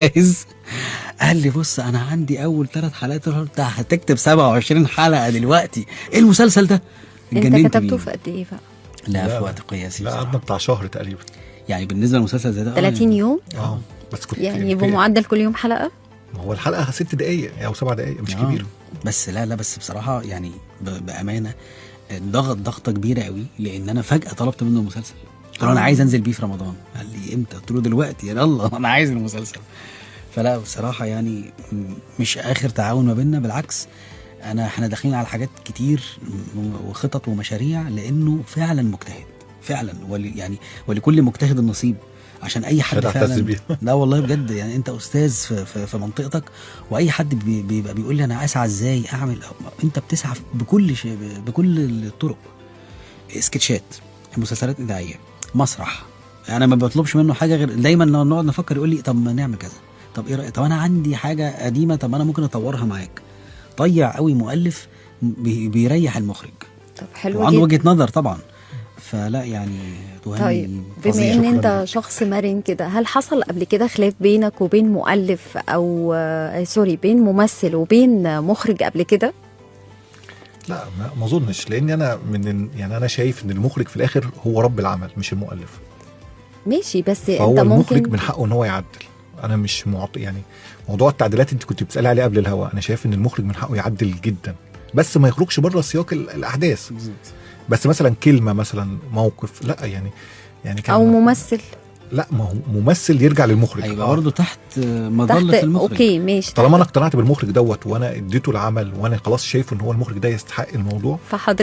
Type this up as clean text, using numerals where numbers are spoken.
جاهز؟ قال لي بص انا عندي اول 3 حلقات. قلت هتكتب 27 حلقه دلوقتي؟ ايه المسلسل ده؟ انت اتجننت كتبته بيه. في قد ايه بقى؟ لا في لا، وقت قياسي لا بصراحة. قعدنا بتاع شهر تقريبا. يعني بالنسبه للمسلسل زي ده 30 يوم بس كنت يعني بمعدل كل يوم حلقه؟ ما هو الحلقه 6 دقائق او 7 دقائق، مش كبير. بس لا بس بصراحه يعني بامانه ضغطه كبيره قوي، لان انا فجاه طلبت منه المسلسل. قلت له انا عايز انزل بيه في رمضان. قال لي امتى؟ قلت له دلوقتي. يلا انا عايز المسلسل. فلا بصراحه يعني مش اخر تعاون ما بيننا، بالعكس احنا داخلين على حاجات كتير وخطط ومشاريع، لانه فعلا مجتهد فعلا. يعني ولكل مجتهد النصيب. عشان اي حد فعلا، لا والله بجد، يعني انت استاذ في منطقتك، واي حد بيبقى بيقول لي انا اسعى ازاي اعمل، انت بتسعى بكل شيء، بكل الطرق. سكتشات، مسلسلات اذاعيه، مسرح. انا ما بطلبش منه حاجه غير دايما لما نقعد نفكر يقول لي طب ما نعمل كذا، طب ايه رايك، طب انا عندي حاجه قديمه، طب انا ممكن اطورها معاك. طيع قوي مؤلف بيريح المخرج. طب حلو وعنده جدا. وجهه نظر طبعا. فلا يعني طيب بما ان انت شخص مرن كده، هل حصل قبل كده خلاف بينك وبين مؤلف او سوري بين ممثل وبين مخرج قبل كده؟ لا ما اظنش، لان انا يعني انا شايف ان المخرج في الاخر هو رب العمل مش المؤلف. ماشي، بس فهو انت المخرج ممكن من حقه ان هو يعدل. انا مش معطي يعني موضوع التعديلات انت كنت بتسالي عليه قبل الهوا، انا شايف ان المخرج من حقه يعدل جدا، بس ما يخرجش بره سياق الاحداث. بس مثلا كلمه، مثلا موقف، لا يعني كان او ممثل، لا ما هو ممثل يرجع للمخرج. هيبقى برضه تحت مظله المخرج. اوكي ماشي. طالما انا اقتنعت بالمخرج دوت وانا اديته العمل وانا خلاص شايفه ان هو المخرج ده يستحق الموضوع، فحضرتك